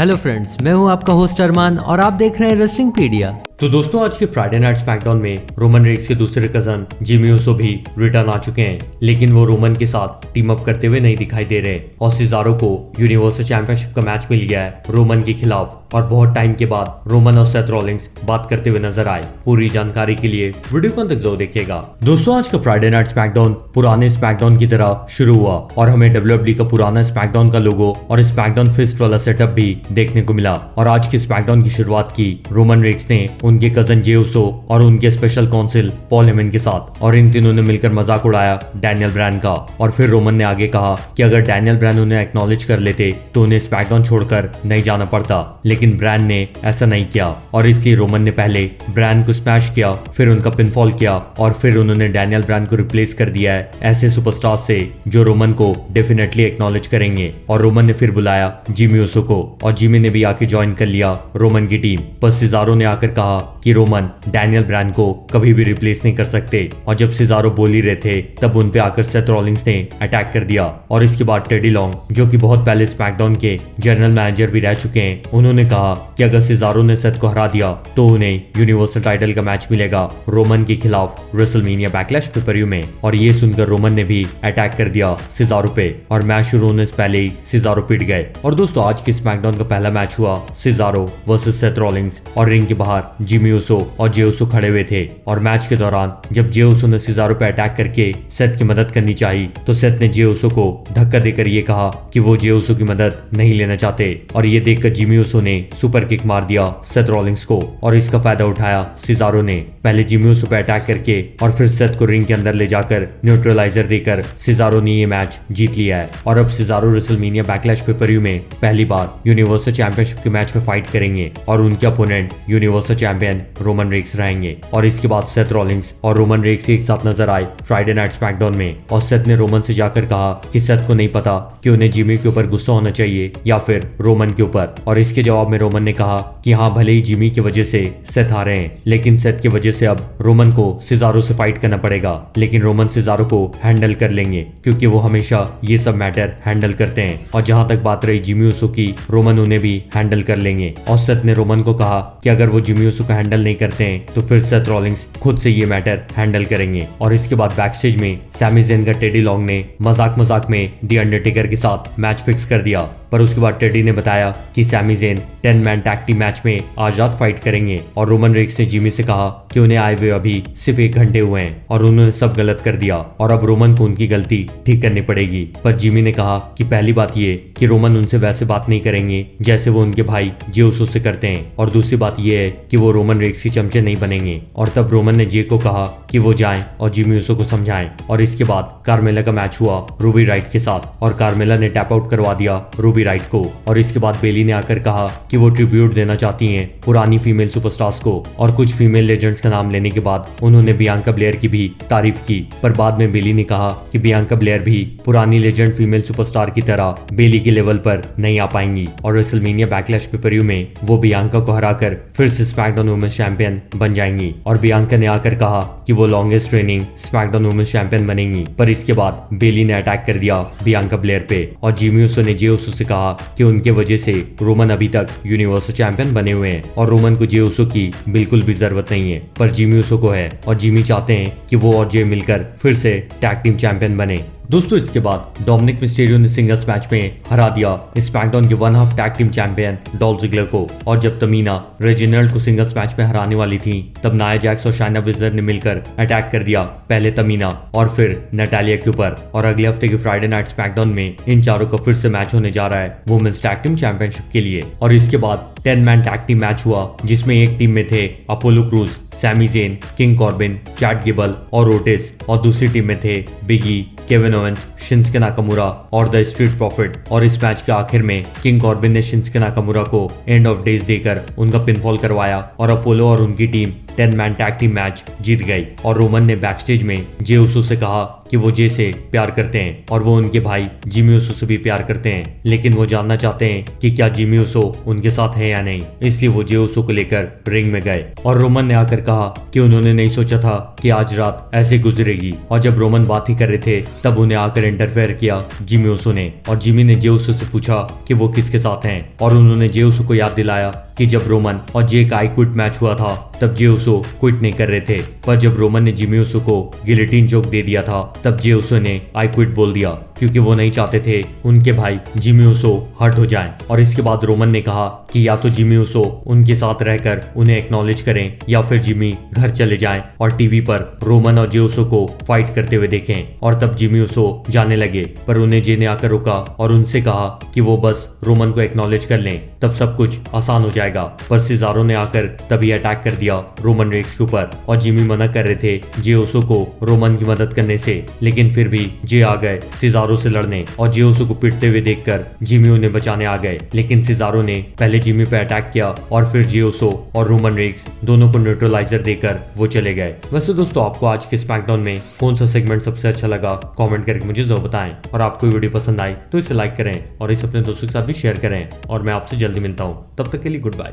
Hello friends, मैं हूं आपका होस्ट अरमान और आप देख रहे हैं रेसलिंग पीडिया। तो दोस्तों आज के फ्राइडे नाइट स्मैकडाउन में रोमन रेक्स के दूसरे कजन जिमी ऊसो भी रिटर्न आ चुके हैं, लेकिन वो रोमन के साथ टीम अप करते हुए नहीं दिखाई दे रहे और सिजारो को यूनिवर्सल चैंपियनशिप का मैच मिल गया है रोमन के खिलाफ। और बहुत टाइम के बाद रोमन और सेथ रॉलिंग्स बात करते हुए नजर आए। पूरी जानकारी के लिए वीडियो को अंत तक जरूर देखिएगा। दोस्तों आज का फ्राइडे नाइट स्मैकडाउन पुराने स्मैकडाउन की तरह शुरू हुआ और हमें डब्ल्यूडब्ल्यूई का पुराना स्मैकडाउन का लोगो और स्मैकडाउन फिस्ट वाला सेटअप भी देखने को मिला। और आज की स्मैकडाउन की शुरुआत की रोमन रेक्स ने उनके कजन जे ऊसो और उनके स्पेशल काउंसिल पॉल हेमन के साथ, और इन तीनों ने मिलकर मजाक उड़ाया डैनियल ब्रायन का। और फिर रोमन ने आगे कहा कि अगर डैनियल ब्रायन उन्हें एक्नॉलेज कर लेते तो उन्हें स्मैकडाउन छोड़कर नहीं जाना पड़ता, लेकिन ब्रायन ने ऐसा नहीं किया और इसलिए रोमन ने पहले ब्रायन को स्मैश किया, फिर उनका पिनफॉल किया और फिर उन्होंने डैनियल ब्रायन को रिप्लेस कर दिया है ऐसे सुपरस्टार से जो रोमन को डेफिनेटली एक्नॉलेज करेंगे। और रोमन ने फिर बुलाया जिमी ऊसो को और जिमी ने भी आके ज्वाइन कर लिया रोमन की टीम। पर सिजारो ने आकर कहा कि रोमन डैनियल ब्रायन को कभी भी रिप्लेस नहीं कर सकते। और जब सिजारो बोल ही रहे थे तब उन पे आकर सेथ रॉलिंग्स ने अटैक कर दिया। और इसके बाद टेडी लॉन्ग, जो कि बहुत पहले स्मैकडाउन के जनरल मैनेजर भी रह चुके हैं, उन्होंने कहा कि अगर सिजारो ने सेथ को हरा दिया तो उन्हें यूनिवर्सल टाइटल का मैच मिलेगा रोमन के खिलाफ रेसलमेनिया बैकलैश पेपर-व्यू में। और ये सुनकर रोमन ने भी अटैक कर दिया सिजारो पे और मैच शुरू होने से पहले ही सिजारो पिट गए। और दोस्तों आज की स्मैकडाउन का पहला मैच हुआ सिजारो वर्सेस सेथ रॉलिंग्स, और रिंग के बाहर जिमी ऊसो और जे ऊसो खड़े हुए थे। और मैच के दौरान जब जे ऊसो ने सिजारो पे अटैक करके सेथ की मदद करनी चाहिए तो सेथ ने जे ऊसो को धक्का देकर ये कहा कि वो जे ऊसो की मदद नहीं लेना चाहते। और ये देखकर जिमी ऊसो ने सुपर किक मार दिया सेथ रॉलिंग्स को और इसका फायदा उठाया सिजारो ने। पहले जिमी ऊसो पे अटैक करके और फिर सेथ को रिंग के अंदर ले जाकर न्यूट्रलाइजर देकर सिजारो ने ये मैच जीत लिया है। और अब सिजारो रेसलमेनिया बैकलैश पेपर-व्यू में पहली बार यूनिवर्सल चैंपियनशिप के मैच में फाइट करेंगे और उनके opponent universal champion Roman Reigns रहेंगे। और इसके बाद सेथ रॉलिंग्स और रोमन रेक्स एक साथ नजर आए फ्राइडे नाइट स्मैकडाउन में। और सेथ ने रोमन से जाकर कहा कि सेथ को नहीं पता कि उन्हें जिमी के ऊपर गुस्सा होना चाहिए या फिर रोमन के ऊपर। और इसके जवाब में रोमन ने कहा कि हाँ, भले ही जिमी की वजह से सेथ आ रहे हैं, लेकिन सेथ की वजह से अब रोमन को सिजारो से फाइट करना पड़ेगा। लेकिन रोमन सिजारो को हैंडल कर लेंगे क्योंकि वो हमेशा ये सब मैटर हैंडल करते हैं। और जहां तक बात रही जिमी ऊसो की, रोमन उन्हें भी हैंडल कर लेंगे। और सेथ ने रोमन को कहा कि अगर वो जिमी ऊसो को हैंडल नहीं करते हैं तो फिर सेथ रॉलिंग्स खुद से ये मैटर हैंडल करेंगे। और इसके बाद बैकस्टेज में सैमी ज़ेन का टेडी लॉन्ग ने मजाक में दी अंडरटेकर के साथ मैच फिक्स कर दिया। पर उसके बाद टेडी ने बताया कि Sami Zayn 10 man tag team match में आज रात फाइट करेंगे। और रोमन रेक्स ने जिमी से कहा कि उन्हें आए हुए अभी सिर्फ 1 घंटे हुए हैं और उन्होंने सब गलत कर दिया और अब रोमन को उनकी गलती ठीक करनी पड़ेगी। पर जिमी ने कहा कि पहली बात ये कि रोमन उनसे वैसे बात नहीं करेंगे जैसे वो उनके भाई जे ऊसो से करते हैं, और दूसरी बात ये है कि वो रोमन रेक्स के चमचे नहीं बनेंगे। और तब रोमन ने जे को कहा कि वो जाएं और जिमी ऊसो को समझाएं। और इसके बाद कार्मेला का मैच हुआ रूबी राइट के साथ और कार्मेला ने टैप आउट करवा दिया रूबी राइट को। और इसके बाद बेली ने आकर कहा कि वो ट्रिब्यूट देना चाहती हैं पुरानी फीमेल सुपरस्टार्स को, और कुछ फीमेल लेजेंड्स का नाम लेने के बाद उन्होंने बियांका ब्लेयर की भी तारीफ की। पर बाद में बेली ने कहा कि बियांका ब्लेयर भी पुरानी लेजेंड फीमेल सुपरस्टार की तरह बेली के लेवल पर नहीं आ पाएंगी और रेसलमेनिया बैकलैश पेपर-व्यू में वो बियांका को हराकर फिर से स्मैकडाउन वुमेन्स चैंपियन बन जाएंगी। और बियांका ने आकर कहा कि वो longest training SmackDown women's champion बनेंगी। पर इसके बाद बेली ने अटैक कर दिया बियांका ब्लेयर पे और जिमी ऊसो ने जे ऊसो से कहा कि उनके वजह से रोमन अभी तक यूनिवर्सल चैंपियन बने हुए हैं और रोमन को जे ऊसो की बिल्कुल भी जरूरत नहीं है, पर जिमी ऊसो को है। और जिमी चाहते हैं कि वो और जे मिलकर फिर से टैग टीम चैंपियन बने। दोस्तों इसके बाद डोमिनिक मिस्टेरियो ने सिंगल्स मैच में हरा दिया स्मैकडाउन के 1/2 tag team champion Dolph Ziggler को। और जब तमीना रेजिनाल्ड को सिंगल्स मैच में हराने वाली थी तब नाया जैक्स और शाइना बिस्लर ने मिलकर अटैक कर दिया, पहले तमीना और फिर नटालिया के ऊपर। और अगले हफ्ते के फ्राइडे नाइट स्मैकडाउन में इन चारों का फिर से मैच होने जा रहा है वुमेन्स टैग टीम चैंपियनशिप के लिए। और इसके बाद 10 मैन टैग टीम मैच हुआ जिसमें एक टीम में थे Apollo Crews, Sami Zayn, King Corbin, Chad Gable और ओटिस, और दूसरी टीम में थे Big E, Kevin Owens, Shinsuke Nakamura और द स्ट्रीट प्रॉफिट। और इस मैच के आखिर में किंग कॉर्बिन ने शिंसके नाकामुरा को एंड ऑफ डेज देकर उनका पिनफॉल करवाया और अपोलो और उनकी team 10 man tag team match जीत गई और रोमन ने बैकस्टेज में जे उसो से कहा कि वो जे से प्यार करते हैं और वो उनके भाई जिमी उसो से भी प्यार करते हैं, लेकिन वो जानना चाहते हैं कि क्या जिमी उसो उनके साथ है या नहीं। इसलिए वो जे उसो को लेकर रिंग में गए और रोमन ने आकर कहा कि उन्होंने नहीं सोचा था कि आज रात ऐसे गुजरेगी। और जब रोमन बात ही कर रहे थे तब उन्हें आकर इंटरफेयर किया जिमी उसो ने, और जिमी ने जे उसो से पूछा कि वो किसके साथ हैं और उन्होंने जे उसो को याद दिलाया कि जब रोमन और जे का आई क्विट मैच हुआ था तब जे उसो क्विट नहीं कर रहे थे, पर जब रोमन ने जिमी उसो को गिलेटिन चोक दे दिया था तब जे उसो ने आई क्विट बोल दिया, क्योंकि वो नहीं चाहते थे उनके भाई जिमी उसो हर्ट हो जाएं। और इसके बाद रोमन ने कहा कि या तो जिमी उसो उनके साथ रहकर उन्हें एक्नॉलेज करें या फिर जिमी घर चले जाएं और टीवी पर रोमन और जे उसो को फाइट करते हुए देखें। और तब जिमी उसो जाने लगे, पर उन्हें जे ने आकर रोका और उनसे कहा कि वो बस रोमन को एक्नॉलेज कर लें, तब सब कुछ आसान हो जाएगा। पर सिजारो ने आकर तभी अटैक कर दिया रोमन रेक्स के ऊपर और जिमी मना कर रहे थे जे उसो को रोमन की मदद करने से, लेकिन फिर भी जे आ गए सिजारो से लड़ने और जे उसो को पिटते हुए देखकर जिमी उन्हें बचाने आ गए। लेकिन सिजारो ने पहले जिमी पे अटैक किया और फिर जे उसो और रोमन रेक्स दोनों को न्यूट्रलाइजर देकर वो चले गए। वैसे दोस्तों, आपको आज के स्मैकडाउन में कौन सा सेगमेंट सबसे अच्छा लगा कमेंट करके मुझे जरूर बताएं, और आपको वीडियो पसंद आई तो इसे लाइक करें और इसे अपने दोस्तों के साथ भी शेयर करें। और मैं आपसे जल्दी मिलता हूँ, तब तक के लिए गुड बाय।